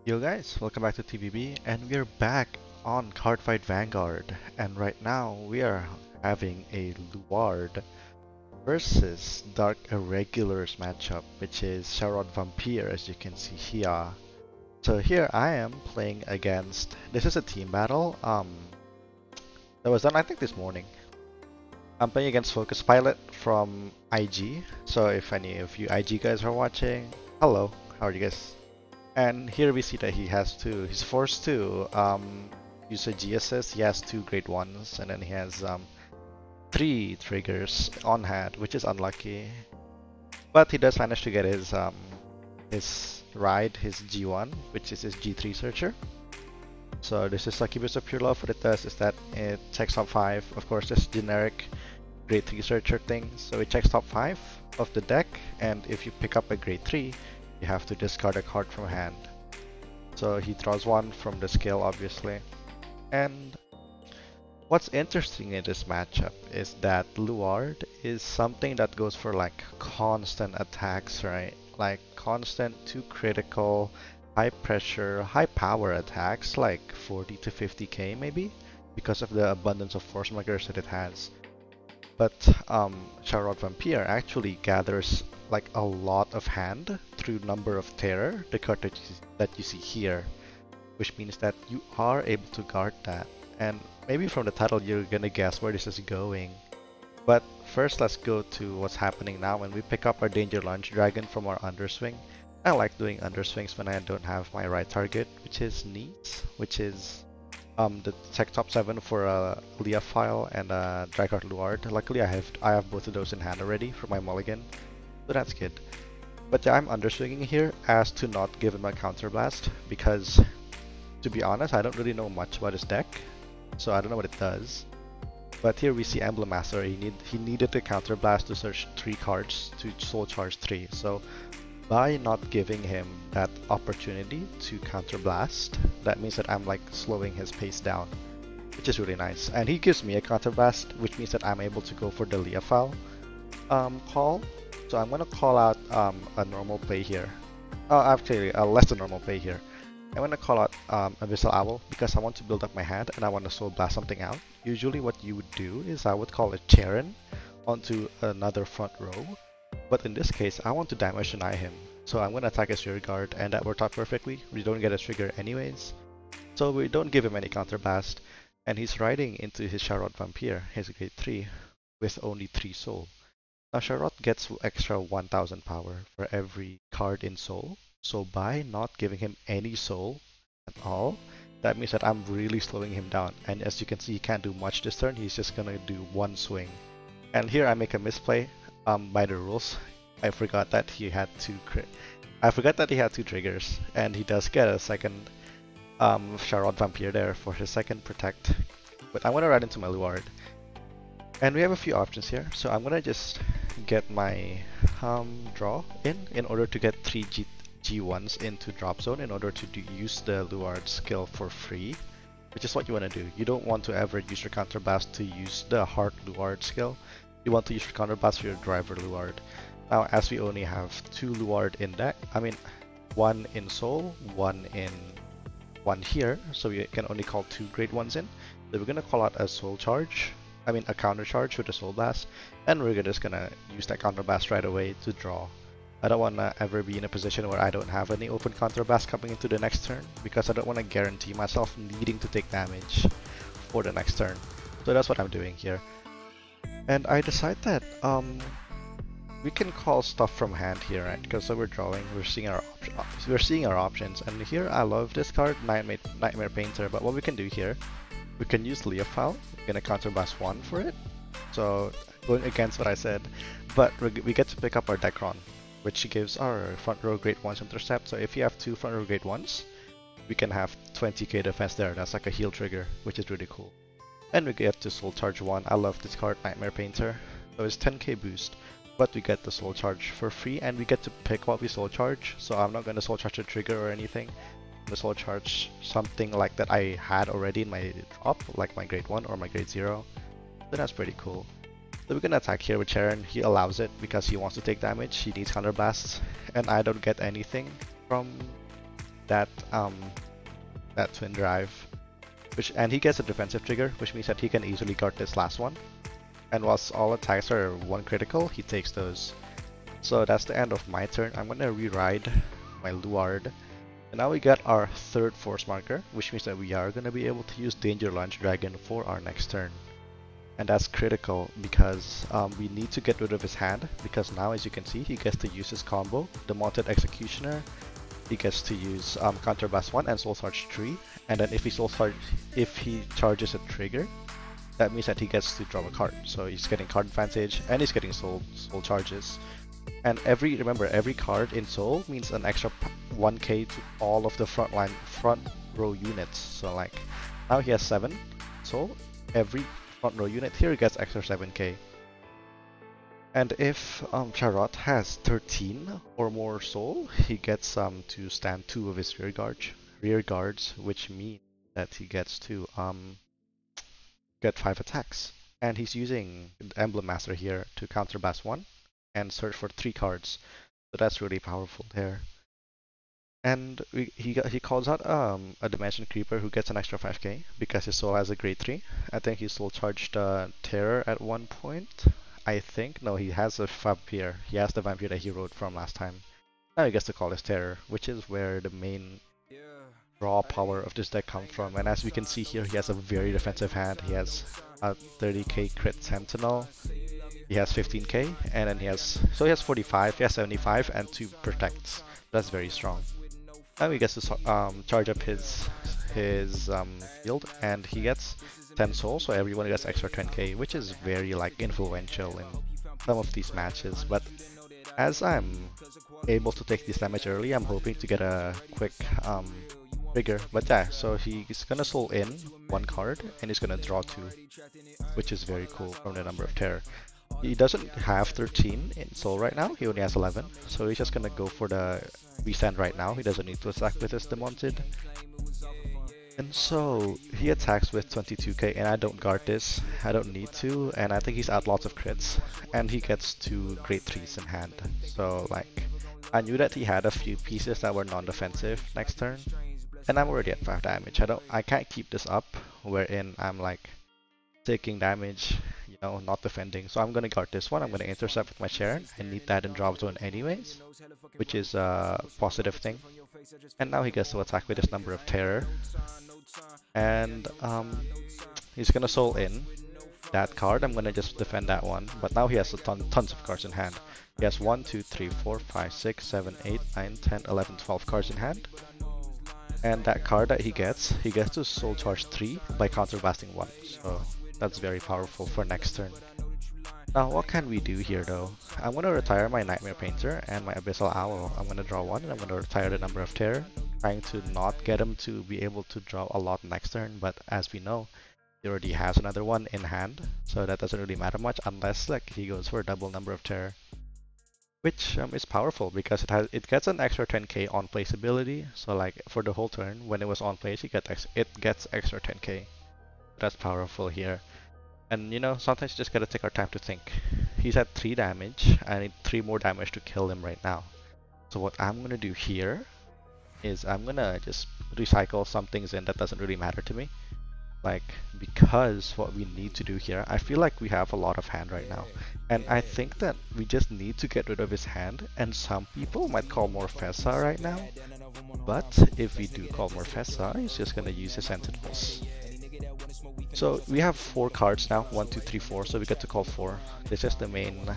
Yo guys, welcome back to TVB, and we're back on Cardfight Vanguard. And right now we are having a Luard versus Dark Irregulars matchup, which is Scharhrot Vampir, as you can see here. So here I am playing against. This is a team battle. That was done I think this morning. I'm playing against Focus Pilot from IG. So if any of you IG guys are watching, hello, how are you guys? And here we see that he's forced to use a G assist. He has two grade ones, and then he has three triggers on hand, which is unlucky. But he does manage to get his ride, his G1, which is his G3 searcher. So this is Lucky Boost of Pure Love. What it does is that it checks top 5, of course, this generic grade 3 searcher thing. So it checks top 5 of the deck, and if you pick up a grade 3, you have to discard a card from hand. So he draws one from the skill, obviously. And what's interesting in this matchup is that Luard is something that goes for like constant attacks, right? Like constant 2 critical, high pressure, high power attacks, like 40 to 50k maybe, because of the abundance of force markers that it has. But Scharhrot Vampir actually gathers like a lot of hand through number of terror, the card that you see here, which means that you are able to guard that. And maybe from the title you're gonna guess where this is going. But first let's go to what's happening now when we pick up our Danger Lunge Dragon from our underswing. I like doing underswings when I don't have my right target, which is neat, which is the check top 7 for a Leah file and a Drycart Luard. Luckily I have both of those in hand already for my mulligan, so that's good. But yeah, I'm underswinging here as to not give him a counterblast, because to be honest I don't really know much about his deck, so I don't know what it does. But here we see Emblem Master. He needed a counterblast to search 3 cards to soul charge 3. So by not giving him that opportunity to counterblast, that means that I'm like slowing his pace down, which is really nice. And he gives me a counterblast, which means that I'm able to go for the Leah file call. So I'm gonna call out a normal play here. Actually, a less than normal play here. I'm gonna call out Abyssal Owl because I want to build up my hand and I want to soul blast something out. Usually what you would do is I would call a Charon onto another front row. But in this case, I want to damage deny him. So I'm going to attack his rear guard, and that worked out perfectly. We don't get a trigger anyways. So we don't give him any counterblast. And he's riding into his Scharhrot Vampir, his grade 3, with only 3 soul. Now Scharhrot gets extra 1000 power for every card in soul. So by not giving him any soul at all, that means that I'm really slowing him down. And as you can see, he can't do much this turn. He's just going to do one swing. And here I make a misplay. By the rules, I forgot that he had 2 triggers, and he does get a second Scharhrot Vampir there for his second protect. But I'm gonna run into my Luard, and we have a few options here. So I'm gonna just get my draw in order to get 3 G1s into drop zone in order to use the Luard skill for free, which is what you want to do. You don't want to ever use your counterblast to use the Heart Luard skill. You want to use your counterblast for your driver Luard. Now, as we only have 2 Luard in deck, I mean, 1 in soul, 1 here, so we can only call 2 grade 1s in. So we're gonna call out a soul charge, a counter charge with a soul blast, and we're just gonna use that counterblast right away to draw. I don't wanna ever be in a position where I don't have any open counterblast coming into the next turn, because I don't wanna guarantee myself needing to take damage for the next turn. So that's what I'm doing here. And I decide that we can call stuff from hand here, right? Because so we're drawing, we're seeing our options. And here I love this card, Nightmare Painter. But what we can do here, we can use Leah file. We're gonna counterblast 1 for it. So going against what I said, but we get to pick up our Decron, which gives our front row grade 1s intercept. So if you have 2 front row grade 1s, we can have 20k defense there. That's like a heal trigger, which is really cool. And we get to soul charge 1. I love this card, Nightmare Painter. So it's 10k boost, but we get the soul charge for free, and we get to pick what we soul charge. So I'm not going to soul charge a trigger or anything. I'm going to soul charge something like that I had already in my drop, like my grade 1 or my grade 0. So that's pretty cool. So we're going to attack here with Charon. He allows it because he wants to take damage. He needs counterblasts, and I don't get anything from that twin drive, and he gets a defensive trigger, which means that he can easily guard this last one. And whilst all attacks are one critical, he takes those. So that's the end of my turn. I'm gonna re-ride my Luard. And now we got our third force marker, which means that we are gonna be able to use Danger Lunge Dragon for our next turn. And that's critical because we need to get rid of his hand, because now, as you can see, he gets to use his combo, the Mounted Executioner. He gets to use Counterblast 1 and Soul Charge 3, and then if he charges a trigger, that means that he gets to draw a card. So he's getting card advantage and he's getting soul charges. And remember, every card in Soul means an extra 1k to all of the front row units. So like now he has 7 Soul, every front row unit here gets extra 7k. And if Scharhrot has 13 or more Soul, he gets to stand 2 of his rear guards, which means that he gets to get 5 attacks. And he's using the Emblem Master here to counterblast 1 and search for 3 cards. So that's really powerful there. And he calls out a Dimension Creeper who gets an extra 5k because his soul has a grade 3. I think he soul charged Terror at one point. I think. No, he has a Vampir. He has the Vampir that he wrote from last time. Now he gets to call his Terror, which is where the main raw power of this deck comes from. And as we can see here, he has a very defensive hand. He has a 30k crit Sentinel. He has 15k, and then he has 45, he has 75, and 2 protects. That's very strong. Now he gets to charge up his field, and he gets 10 souls, so everyone gets extra 10k, which is very like influential in some of these matches. But as I'm able to take this damage early, I'm hoping to get a quick trigger. But yeah, so he's gonna soul in 1 card, and he's gonna draw 2, which is very cool from the number of terror. He doesn't have 13 in soul right now, he only has 11, so he's just gonna go for the restand right now. He doesn't need to attack with his Demonted. And so he attacks with 22k, and I don't guard this, I don't need to, and I think he's out lots of crits, and he gets 2 grade 3s in hand. So like, I knew that he had a few pieces that were non-defensive next turn, and I'm already at 5 damage. I can't keep this up wherein I'm like taking damage, you know, not defending. So I'm gonna guard this one. I'm gonna intercept with my Sharon. I need that in drop zone anyways, which is a positive thing. And now he gets to attack with his number of terror, and he's gonna soul in that card. I'm gonna just defend that one, but now he has tons of cards in hand. He has 1, 2, 3, 4, 5, 6, 7, 8, 9, 10, 11, 12 cards in hand. And that card that he gets to soul charge 3 by counterblasting 1. So that's very powerful for next turn. Now what can we do here though? I'm gonna retire my Nightmare Painter and my Abyssal Owl. I'm gonna draw 1 and I'm gonna retire the number of terror, trying to not get him to be able to draw a lot next turn, but as we know, he already has another one in hand, so that doesn't really matter much unless like he goes for a double number of terror. Which is powerful because it gets an extra 10k on place ability. So like for the whole turn, when it was on place, it gets extra 10k. That's powerful here. And you know, sometimes you just gotta take our time to think. He's at 3 damage. I need 3 more damage to kill him right now. So what I'm gonna do here is I'm gonna just recycle some things in that doesn't really matter to me. Like, because what we need to do here, I feel like we have a lot of hand right now. And I think that we just need to get rid of his hand, and some people might call Morfessa right now. But if we do call Morfessa, he's just gonna use his Sentinels. So we have 4 cards now, 1, 2, 3, 4, so we get to call 4. This is the main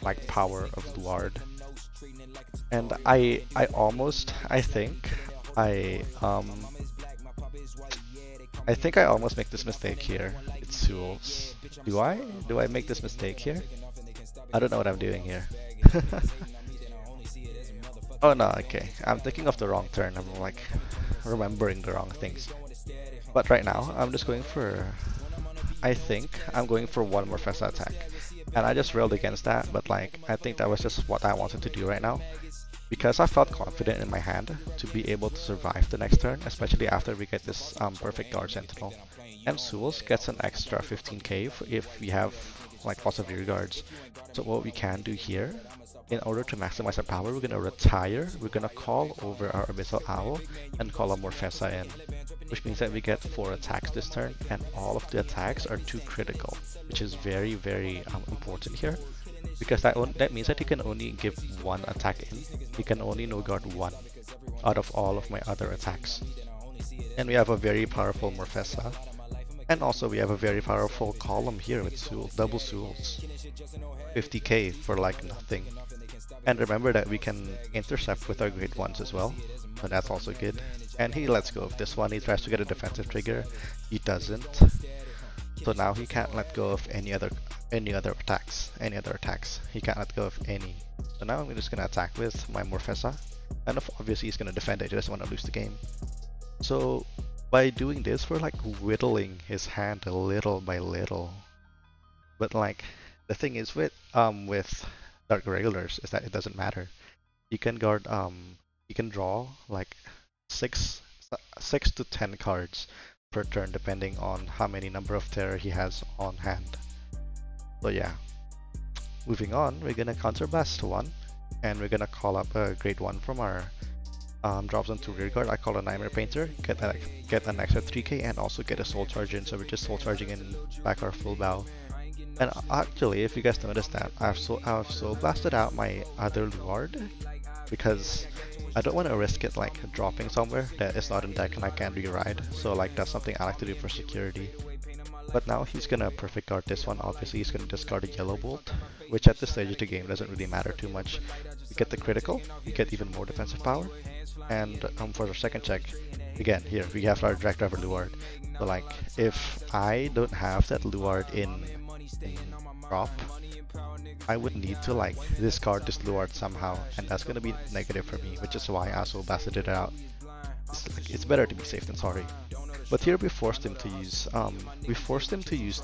like power of Luard. And I think I almost make this mistake here. It's Souls. Do I make this mistake here? I don't know what I'm doing here. Oh no, okay. I'm thinking of the wrong turn. I'm like remembering the wrong things. But right now, I'm just going for... I think I'm going for 1 more Festa attack. And I just railed against that, but like, I think that was just what I wanted to do right now. Because I felt confident in my hand to be able to survive the next turn, especially after we get this perfect guard sentinel. And Souls gets an extra 15k if we have like lots of rear guards. So what we can do here In order to maximize our power, we're gonna retire, we're gonna call over our Abyssal Owl, and call a Morfessa in. Which means that we get 4 attacks this turn, and all of the attacks are 2 critical, which is very, very important here. Because that means that he can only give 1 attack in. He can only no guard 1 out of all of my other attacks. And we have a very powerful Morfessa. And also we have a very powerful column here with double Souls. 50k for like nothing. And remember that we can intercept with our Great Ones as well. So that's also good. And he lets go of this one. He tries to get a defensive trigger. He doesn't. So now he can't let go of any other attacks. He can't let go of any. So now I'm just gonna attack with my Morfessa. And obviously he's gonna defend it. He doesn't want to lose the game. So by doing this, we're like whittling his hand little by little. But like the thing is with Dark Irregulars is that it doesn't matter. You can guard you can draw like 6 to 10 cards per turn depending on how many number of terror he has on hand. So yeah. Moving on, we're gonna counterblast 1 and we're gonna call up a Great One from our drops onto rear guard. I call a Nightmare Painter, get an extra 3k and also get a soul charge in, so we're just soul charging in back our full bow. And actually, if you guys noticed that, I've soul blasted out my other Luard because I don't want to risk it like dropping somewhere that is not in deck and I can't re-ride. So like that's something I like to do for security. But now he's gonna perfect guard this one. Obviously he's gonna discard a Yellow Bolt, which at this stage of the game doesn't really matter too much. You get the critical, you get even more defensive power. And for the second check, again here we have our Direct Driver Luard. So like if I don't have that Luard in drop, I would need to like discard this Luard somehow, and that's gonna be negative for me, which is why I also blasted it out. It's better to be safe than sorry. But here we forced him to use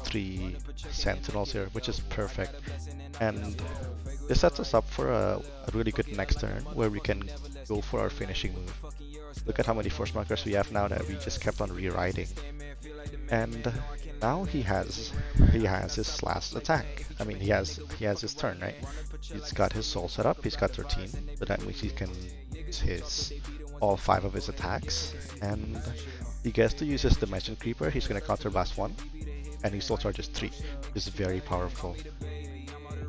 3 Sentinels here, which is perfect. And this sets us up for a really good next turn where we can go for our finishing move. Look at how many force markers we have now that we just kept on rewriting. And now he has his last attack. I mean he has his turn, right? He's got his soul set up, he's got 13, so that means he can use all 5 of his attacks, and he gets to use his Dimension Creeper. He's gonna counterblast 1, and he soul charges 3, which is very powerful.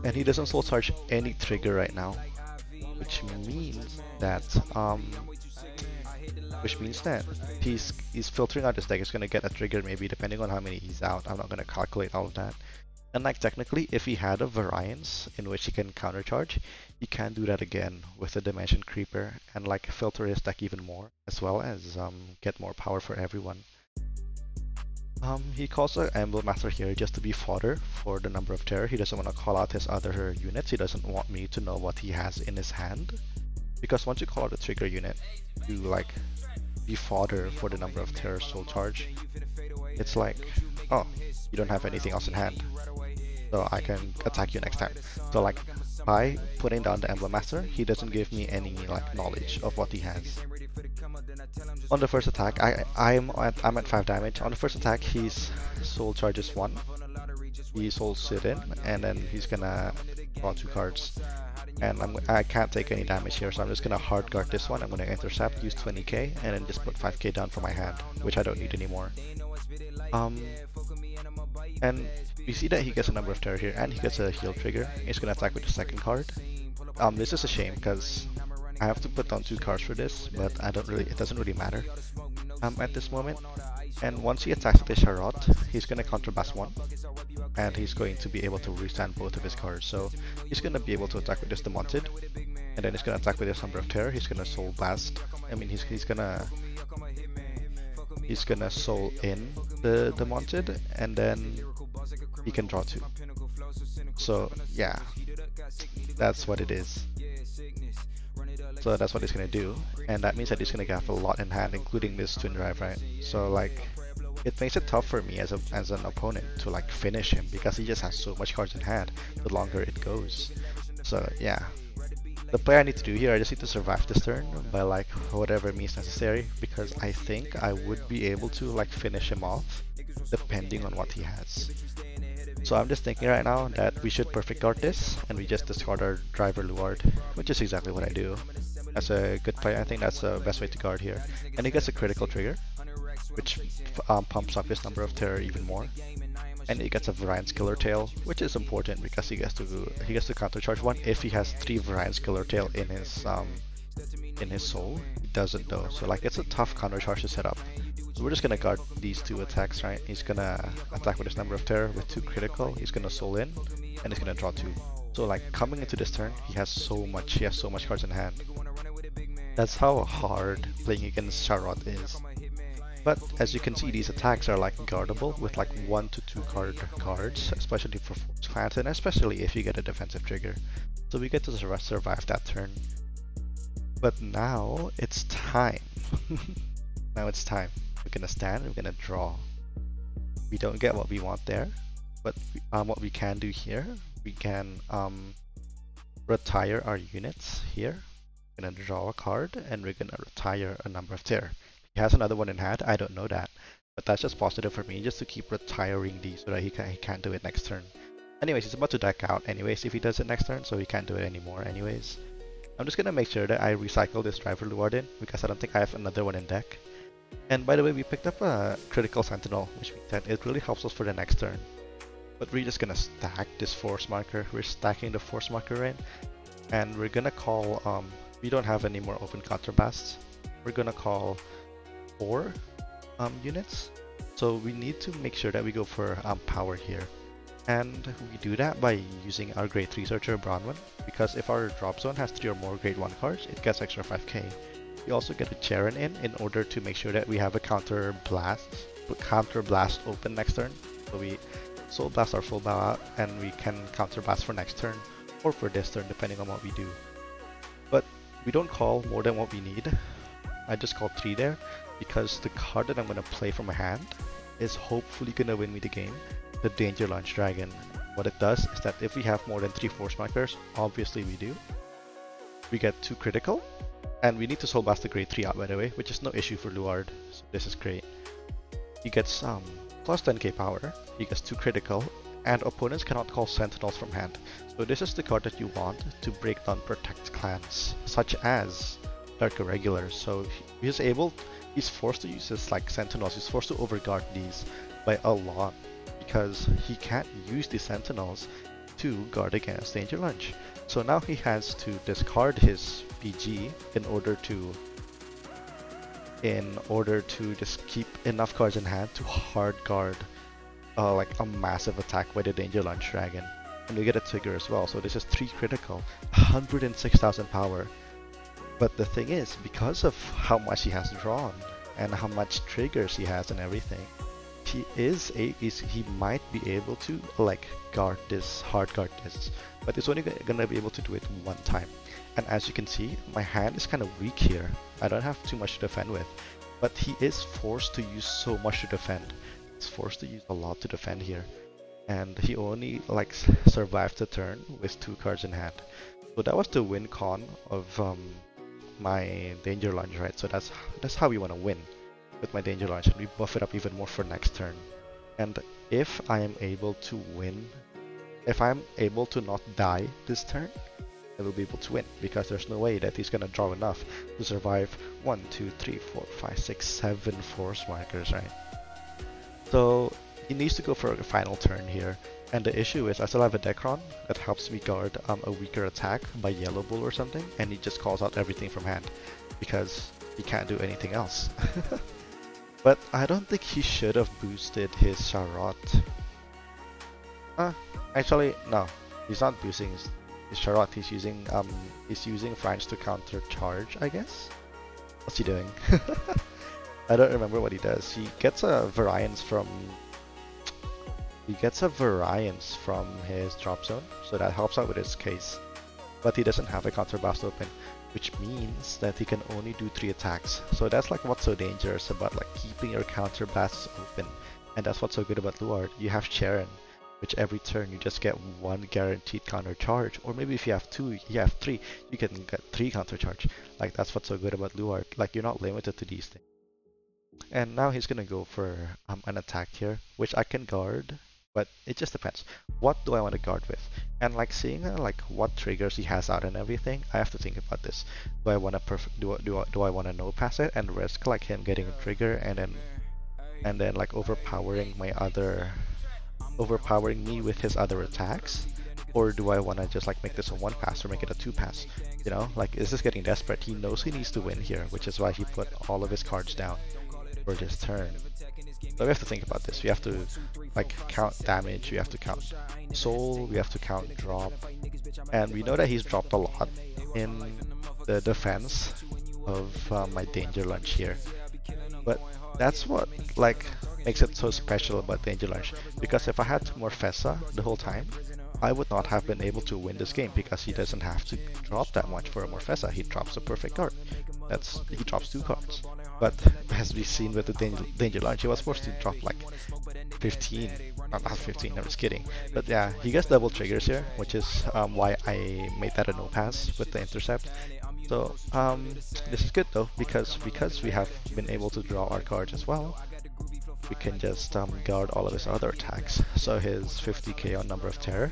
And he doesn't soul charge any trigger right now, which means that he's filtering out his deck. He's gonna get a trigger maybe depending on how many he's out. I'm not gonna calculate all of that. And like technically, if he had a variance in which he can countercharge, he can do that again with the Dimension Creeper and like filter his deck even more, as well as get more power for everyone. He calls an Emblem Master here just to be fodder for the number of terror. He doesn't want to call out his other units. He doesn't want me to know what he has in his hand, because once you call out a trigger unit, you like be fodder for the number of terror soul charge. It's like, oh, you don't have anything else in hand, so I can attack you next time. So like by putting down the Emblem Master, he doesn't give me any like knowledge of what he has. On the first attack, I'm at 5 damage. On the first attack, he's soul charges 1. He soul sit in, and then he's gonna draw 2 cards. And I can't take any damage here, so I'm just gonna hard guard this one. I'm gonna intercept, use 20k, and then just put 5k down for my hand, which I don't need anymore. And we see that he gets a number of terror here, and he gets a heal trigger. He's gonna attack with the second card. This is a shame because I have to put down 2 cards for this, but it doesn't really matter at this moment. And once he attacks with the Scharhrot, he's gonna counterblast 1, and he's going to be able to restand both of his cards. So he's gonna be able to attack with this Demonted, and then he's gonna attack with this Number of Terror. He's gonna soul blast. I mean, he's gonna soul in the Demonted, and then he can draw 2. So yeah, that's what it is. So that's what he's gonna do, and that means that he's gonna have a lot in hand, including this Twin Drive, right? So like, it makes it tough for me as an opponent to like finish him, because he just has so much cards in hand the longer it goes. So yeah, the play I need to do here, I just need to survive this turn by like whatever means necessary, because I think I would be able to like finish him off depending on what he has. So I'm just thinking right now that we should perfect guard this, and we just discard our driver Luard, which is exactly what I do. That's a good play. I think that's the best way to guard here. And he gets a critical trigger, which pumps up his number of terror even more. And he gets a Variant's Killer Tail, which is important because he gets to countercharge one if he has 3 Variant's Killer Tail in his soul. He doesn't though, so like it's a tough countercharge to set up. So we're just gonna guard these 2 attacks, right? He's gonna attack with his number of terror with 2 critical. He's gonna soul in, and he's gonna draw 2. So like coming into this turn, he has so much cards in hand. That's how hard playing against Scharhrot is. But as you can see, these attacks are like guardable with like 1 to 2 cards, especially for Force Clans, and especially if you get a defensive trigger. So we get to survive that turn. But now it's time. Now it's time. We're gonna stand, we're gonna draw. We don't get what we want there, but what we can do here, we can retire our units here. We're gonna draw a card, and we're gonna retire a number of terror. He has another one in hand, I don't know that, but that's just positive for me, just to keep retiring these so that he can't do it next turn. Anyways, he's about to deck out anyways if he does it next turn, so he can't do it anymore anyways. I'm just gonna make sure that I recycle this driver Luard in, because I don't think I have another one in deck. And by the way, we picked up a critical sentinel, which means that it really helps us for the next turn. But we're just gonna stack this force marker. We're stacking the force marker in, and we're gonna call, we don't have any more open counterbasts. We're gonna call 4 units. So we need to make sure that we go for power here. And we do that by using our grade 3 searcher Bronwyn, because if our drop zone has 3 or more grade 1 cards, it gets extra 5k. We also get a Charon in order to make sure that we have a counter blast open next turn. So we soul blast our full bow out, and we can counter blast for next turn or for this turn depending on what we do. But we don't call more than what we need. I just called 3 there because the card that I'm going to play from my hand is hopefully going to win me the game, the Danger Launch Dragon. What it does is that if we have more than 3 force markers, obviously we do, we get 2 critical, and we need to soul blast the grade 3 out by the way, which is no issue for Luard, so this is great. He gets plus 10k power, he gets 2 critical, and opponents cannot call sentinels from hand. So this is the card that you want to break down protect clans, such as Dark Irregular. So he's forced to use his like sentinels, he's forced to overguard these by a lot, because he can't use the sentinels to guard against Danger Lunge. So now he has to discard his PG in order to just keep enough cards in hand to hard guard like a massive attack by the Danger Lunge Dragon. And we get a trigger as well, so this is 3 critical, 106,000 power. But the thing is, because of how much he has drawn and how much triggers he has and everything, he might be able to like hard guard this, but it's only gonna be able to do it 1 time. And as you can see, my hand is kind of weak here. I don't have too much to defend with, but he is forced to use so much to defend. He's forced to use a lot to defend here, and he only like survived the turn with 2 cards in hand. So that was the win con of my Danger Lunge, right? So that's how we want to win with my Danger Launch, and we buff it up even more for next turn. And if I am able to win, if I'm able to not die this turn, I will be able to win, because there's no way that he's gonna draw enough to survive 1, 2, 3, 4, 5, 6, 7 force markers, right? So he needs to go for a final turn here. And the issue is I still have a Decron that helps me guard a weaker attack by Yellow Bull or something, and he just calls out everything from hand because he can't do anything else. But I don't think he should have boosted his Scharhrot. Actually, no, he's not boosting his Scharhrot. He's using Franz to counter charge, I guess. What's he doing? I don't remember what he does. He gets a variance from his drop zone, so that helps out with his case. But he doesn't have a counter blast open, which means that he can only do 3 attacks. So that's like what's so dangerous about like keeping your counter blasts open. And that's what's so good about Luard. You have Charon, which every turn you just get 1 guaranteed counter charge, or maybe if you have 2, you have 3, you can get 3 counter charge. Like that's what's so good about Luard. Like you're not limited to these things. And now he's gonna go for an attack here, which I can guard but it just depends. What do I want to guard with? And like seeing like what triggers he has out and everything, I have to think about this. Do I want to do I want to no pass it and risk like him getting a trigger and then like overpowering me with his other attacks? Or do I want to just like make this a one pass or make it a two pass? You know, like is this getting desperate? He knows he needs to win here, which is why he put all of his cards down for this turn. So we have to think about this. We have to like count damage, we have to count soul, we have to count drop, and we know that he's dropped a lot in the defense of my danger lunge here. But that's what like makes it so special about danger lunge, because if I had Morfessa the whole time, I would not have been able to win this game, because he doesn't have to drop that much for a Morfessa. He drops a perfect card. He drops 2 cards. But as we've seen with the danger lunge, he was forced to drop like 15. Not 15, I'm just kidding. But yeah, he gets double triggers here, which is why I made that a no pass with the intercept. So this is good though, because we have been able to draw our cards as well. We can just guard all of his other attacks. So his 50k on Number of Terror.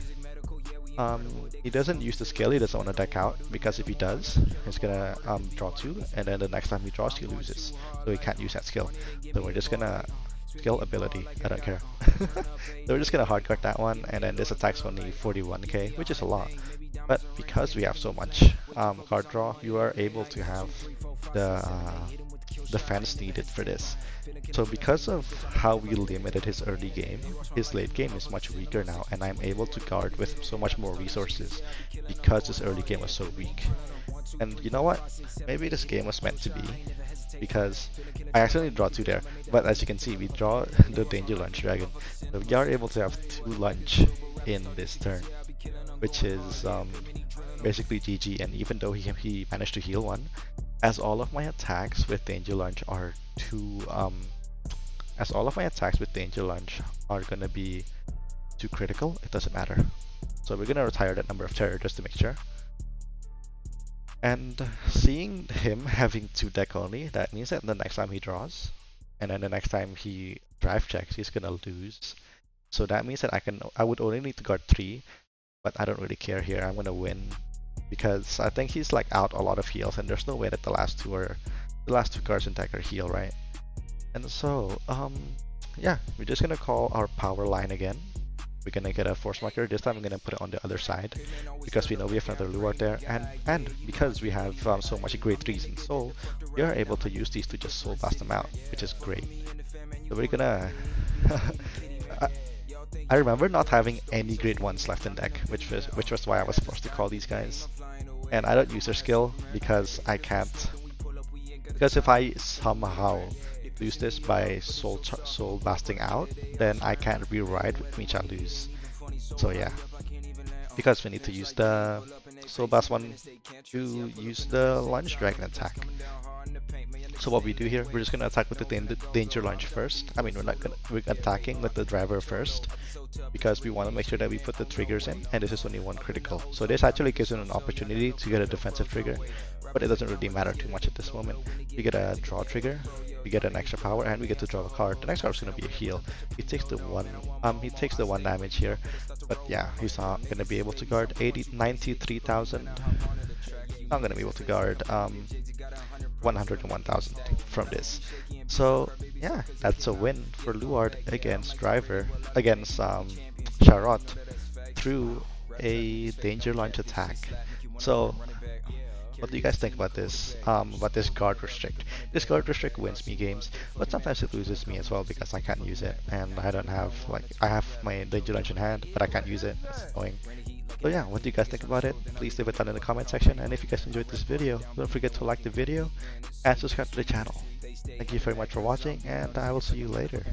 He doesn't use the skill, he doesn't want to deck out, because if he does, he's gonna draw 2, and then the next time he draws, he loses. So he can't use that skill. So we're just gonna skill ability, I don't care. So we're just gonna hardcard that one, and then this attack's only 41k, which is a lot. But because we have so much card draw, you are able to have the defense needed for this. So because of how we limited his early game, his late game is much weaker now, and I'm able to guard with so much more resources because his early game was so weak. And you know what? Maybe this game was meant to be, because I actually draw 2 there, but as you can see, we draw the Danger Lunge Dragon. So we are able to have 2 lunge in this turn, which is basically GG. And even though he managed to heal 1, as all of my attacks with Danger Lunge are gonna be too critical, it doesn't matter. So we're gonna retire that Number of Terror just to make sure. And seeing him having 2 deck only, that means that the next time he draws, and then the next time he drive checks, he's gonna lose. So that means that I would only need to guard 3, but I don't really care here. I'm gonna win, because I think he's like out a lot of heals, and there's no way that the last two cards in deck are heal, right? And so yeah, we're just gonna call our power line again. We're gonna get a force marker. This time I'm gonna put it on the other side, because we know we have another Luard there, and because we have so much grade 3s in soul, we are able to use these to just soul blast them out, which is great. So we're gonna I remember not having any grade 1s left in deck, which was why I was forced to call these guys. And I don't use their skill because I can't. Because if I somehow lose this by soul blasting out, then I can't rewrite, which means I lose. So yeah, because we need to use the soul blast one to use the lunge dragon attack. So what we do here, we're just gonna attack with the danger lunge first. I mean, we're attacking with the driver first, because we want to make sure that we put the triggers in, and this is only 1 critical. So this actually gives you an opportunity to get a defensive trigger, but it doesn't really matter too much at this moment. We get a draw trigger, we get an extra power, and we get to draw a card. The next card is gonna be a heal. He takes the 1 damage here, but yeah, he's not gonna be able to guard 93,000. Not gonna be able to guard 101,000 from this. So yeah, that's a win for Luard against Scharhrot through a danger lunge attack. So what do you guys think about this? About this guard restrict? This guard restrict wins me games, but sometimes it loses me as well, because I can't use it, and I don't have I have my danger lunge in hand, but I can't use it. It's annoying. So yeah, what do you guys think about it? Please leave it down in the comment section, and if you guys enjoyed this video, don't forget to like the video and subscribe to the channel. Thank you very much for watching, and I will see you later.